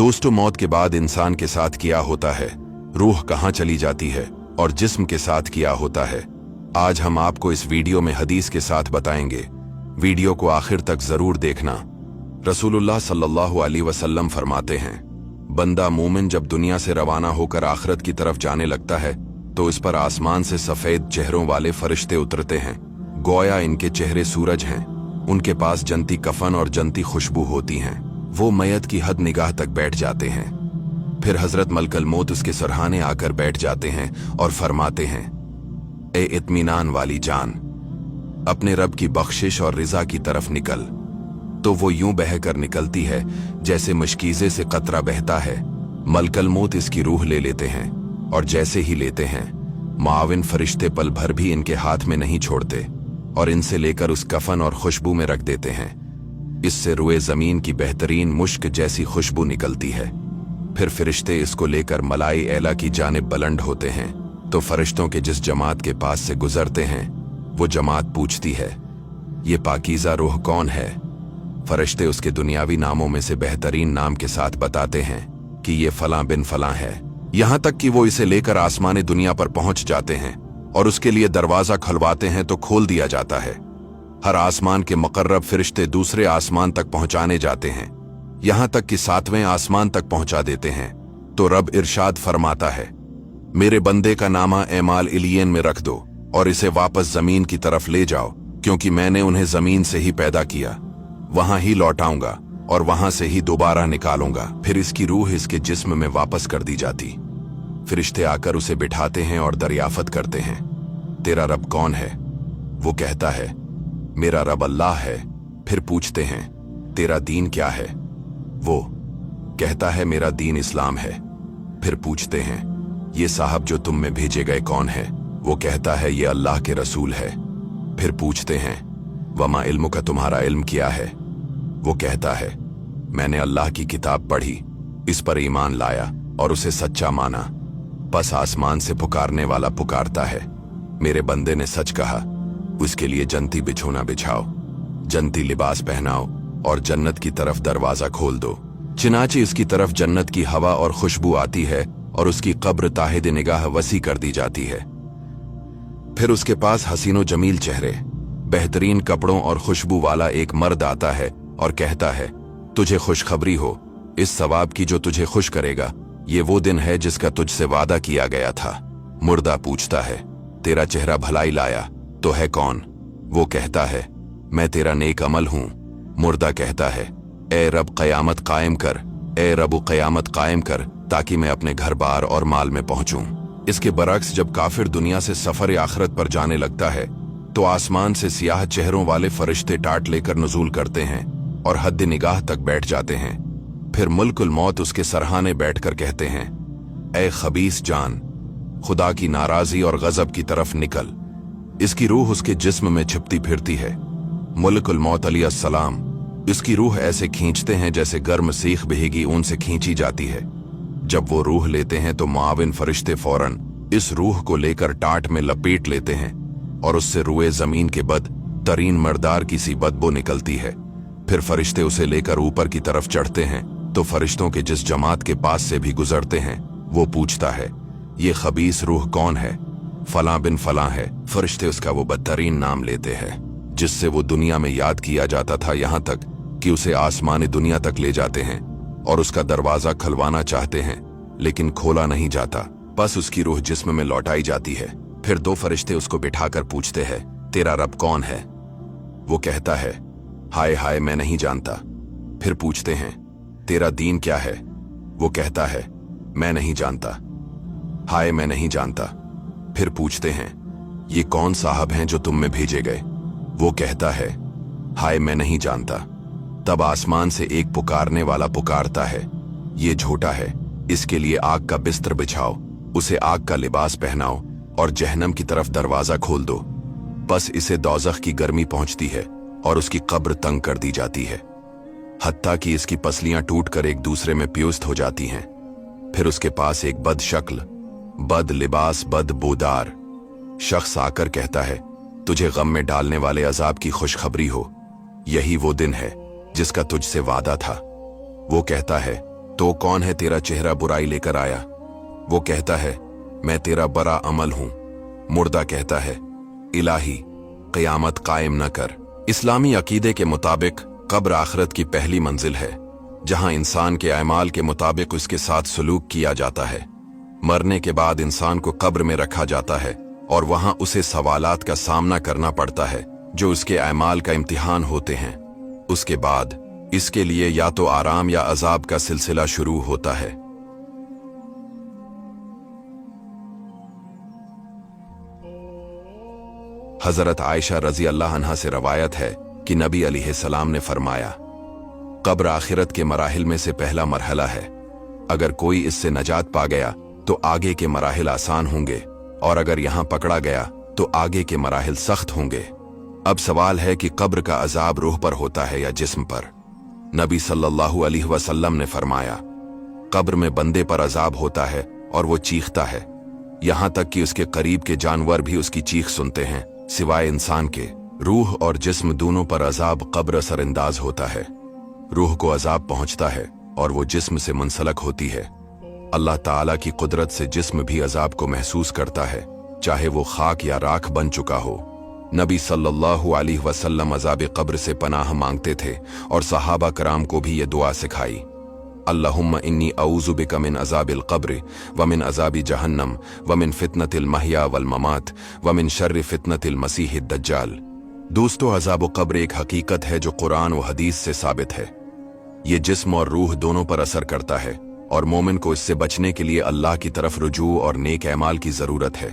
दोस्तों, मौत के बाद इंसान के साथ क्या होता है, रूह कहाँ चली जाती है और जिस्म के साथ क्या होता है, आज हम आपको इस वीडियो में हदीस के साथ बताएंगे। वीडियो को आखिर तक जरूर देखना। रसूलुल्लाह सल्लल्लाहु अलैहि वसल्लम फरमाते हैं, बंदा मोमिन जब दुनिया से रवाना होकर आखिरत की तरफ जाने लगता है तो इस पर आसमान से सफेद चेहरों वाले फरिश्ते उतरते हैं। गोया इनके चेहरे सूरज हैं। उनके पास जनती कफन और जनती खुशबू होती हैं। वो मैयत की हद निगाह तक बैठ जाते हैं। फिर हजरत मलकल मौत उसके सरहाने आकर बैठ जाते हैं और फरमाते हैं, ए इत्मीनान वाली जान, अपने रब की बख्शिश और रिजा की तरफ निकल। तो वो यूं बहकर निकलती है जैसे मशकीजे से कतरा बहता है। मलकल मौत इसकी रूह ले लेते हैं और जैसे ही लेते हैं, मुआविन फरिश्ते पल भर भी इनके हाथ में नहीं छोड़ते और इनसे लेकर उस कफन और खुशबू में रख देते हैं। इससे रुए जमीन की बेहतरीन मुश्क जैसी खुशबू निकलती है। फिर फरिश्ते इसको लेकर मलाई एला की जानिब बुलंद होते हैं। तो फरिश्तों के जिस जमात के पास से गुजरते हैं, वो जमात पूछती है, ये पाकीज़ा रूह कौन है? फरिश्ते उसके दुनियावी नामों में से बेहतरीन नाम के साथ बताते हैं कि ये फलां बिन फलां है। यहां तक कि वो इसे लेकर आसमानी दुनिया पर पहुंच जाते हैं और उसके लिए दरवाजा खुलवाते हैं तो खोल दिया जाता है। हर आसमान के मुकर्रब फरिश्ते दूसरे आसमान तक पहुंचाने जाते हैं, यहां तक कि 7वें आसमान तक पहुंचा देते हैं। तो रब इरशाद फरमाता है, मेरे बंदे का नामा एमाल इलियन में रख दो और इसे वापस जमीन की तरफ ले जाओ, क्योंकि मैंने उन्हें जमीन से ही पैदा किया, वहां ही लौटाऊंगा और वहां से ही दोबारा निकालूंगा। फिर इसकी रूह इसके जिस्म में वापस कर दी जाती। फरिश्ते आकर उसे बिठाते हैं और दरियाफत करते हैं, तेरा रब कौन है? वो कहता है, मेरा रब अल्लाह है। फिर पूछते हैं, तेरा दीन क्या है? वो कहता है, मेरा दीन इस्लाम है। फिर पूछते हैं, ये साहब जो तुम में भेजे गए कौन है? वो कहता है, ये अल्लाह के रसूल है। फिर पूछते हैं, वमा इल्मु का, तुम्हारा इल्म क्या है? वो कहता है, मैंने अल्लाह की किताब पढ़ी, इस पर ईमान लाया और उसे सच्चा माना। बस आसमान से पुकारने वाला पुकारता है, मेरे बंदे ने सच कहा, उसके लिए जन्नती बिछोना बिछाओ, जन्नती लिबास पहनाओ और जन्नत की तरफ दरवाजा खोल दो। चिनाचे इसकी तरफ जन्नत की हवा और खुशबू आती है और उसकी कब्र ताहिद निगाह वसी कर दी जाती है। फिर उसके पास हसीनो जमील चेहरे, बेहतरीन कपड़ों और खुशबू वाला एक मर्द आता है और कहता है, तुझे खुशखबरी हो, इस सवाब की जो तुझे खुश करेगा। ये वो दिन है जिसका तुझसे वादा किया गया था। मुर्दा पूछता है, तेरा चेहरा भलाई लाया तो है कौन? वो कहता है, मैं तेरा नेक अमल हूं। मुर्दा कहता है, ए रब क़यामत कायम कर, ए रब क़यामत कायम कर, ताकि मैं अपने घर बार और माल में पहुंचूं। इसके बरक्स जब काफिर दुनिया से सफर आखिरत पर जाने लगता है तो आसमान से सियाह चेहरों वाले फरिश्ते टाट लेकर नुज़ूल करते हैं और हद निगाह तक बैठ जाते हैं। फिर मुल्कुल मौत उसके सरहाने बैठकर कहते हैं, ए खबीस जान, खुदा की नाराजी और गजब की तरफ निकल। इसकी रूह उसके जिस्म में छिपती फिरती है। मुल्कुल मौत अलैहिस्सलाम इसकी रूह ऐसे खींचते हैं जैसे गर्म सीख बहेगी ऊन से खींची जाती है। जब वो रूह लेते हैं तो मुआविन फरिश्ते फौरन इस रूह को लेकर टाट में लपेट लेते हैं और उससे रुए जमीन के बद तरीन मर्दार की सी बदबू निकलती है। फिर फरिश्ते उसे लेकर ऊपर की तरफ चढ़ते हैं तो फरिश्तों के जिस जमात के पास से भी गुजरते हैं, वो पूछता है, ये खबीस रूह कौन है? फलां बिन फलां है। फरिश्ते उसका वो बदतरीन नाम लेते हैं जिससे वो दुनिया में याद किया जाता था, यहां तक कि उसे आसमानी दुनिया तक ले जाते हैं और उसका दरवाजा खुलवाना चाहते हैं, लेकिन खोला नहीं जाता। बस उसकी रूह जिस्म में लौटाई जाती है। फिर 2 फरिश्ते उसको बिठाकर पूछते हैं, तेरा रब कौन है? वो कहता है, हाय हाय मैं नहीं जानता। फिर पूछते हैं, तेरा दीन क्या है? वो कहता है, मैं नहीं जानता। हाय मैं नहीं जानता। फिर पूछते हैं, ये कौन साहब हैं जो तुम में भेजे गए? वो कहता है, हाय मैं नहीं जानता। तब आसमान से एक पुकारने वाला पुकारता है, ये झूठा है, इसके लिए आग का बिस्तर बिछाओ, उसे आग का लिबास पहनाओ और जहन्नम की तरफ दरवाजा खोल दो। बस इसे दोज़ख की गर्मी पहुंचती है और उसकी कब्र तंग कर दी जाती है, हत्ता कि इसकी पसलियां टूटकर एक दूसरे में प्यूस्त हो जाती हैं। फिर उसके पास एक बद शक्ल, बद लिबास, बद बोदार शख्स आकर कहता है, तुझे गम में डालने वाले अजाब की खुशखबरी हो, यही वो दिन है जिसका तुझसे वादा था। वो कहता है, तो कौन है तेरा चेहरा बुराई लेकर आया? वो कहता है, मैं तेरा बड़ा अमल हूं। मुर्दा कहता है, इलाही क़यामत कायम न कर। इस्लामी अकीदे के मुताबिक कब्र आखिरत की पहली मंजिल है, जहां इंसान के अमाल के मुताबिक उसके साथ सलूक किया जाता है। मरने के बाद इंसान को कब्र में रखा जाता है और वहां उसे सवालात का सामना करना पड़ता है जो उसके अमाल का इम्तिहान होते हैं। उसके बाद इसके लिए या तो आराम या अजाब का सिलसिला शुरू होता है। हजरत आयशा रजी अल्लाह अन्हा से रवायत है कि नबी अलैहिस्सलाम ने फरमाया, कब्र आखिरत के मराहिल में से पहला मरहला है। अगर कोई इससे नजात पा गया तो आगे के मराहिल आसान होंगे, और अगर यहां पकड़ा गया तो आगे के मराहिल सख्त होंगे। अब सवाल है कि कब्र का अजाब रूह पर होता है या जिस्म पर? नबी सल्लल्लाहु अलैहि वसल्लम ने फरमाया, कब्र में बंदे पर अजाब होता है और वो चीखता है, यहां तक कि उसके करीब के जानवर भी उसकी चीख सुनते हैं सिवाय इंसान के। रूह और जिस्म दोनों पर अजाब कब्र असरअंदाज होता है। रूह को अजाब पहुंचता है और वो जिस्म से मुंसलक होती है। अल्लाह ताला की कुदरत से जिस्म भी अजाब को महसूस करता है, चाहे वो खाक या राख बन चुका हो। नबी सल्लल्लाहु अलैहि वसल्लम अजाब कब्र से पनाह मांगते थे और सहाबा कराम को भी ये दुआ सिखाई, अल्लाहुम्मा इन्नी अऊज़ु बिका मिन अज़ाबिल क़ब्र व मिन अज़ाबि जहन्नम व मिन फितनतिल महया वल ममात व मिन शर्रि फितनतिल मसीहिद दज्जाल। दोस्तों, अज़ाब क़ब्र एक हकीकत है जो कुरान व हदीस से साबित है। ये जिस्म और रूह दोनों पर असर करता है और मोमिन को इससे बचने के लिए अल्लाह की तरफ रुजू और नेक अमाल की ज़रूरत है।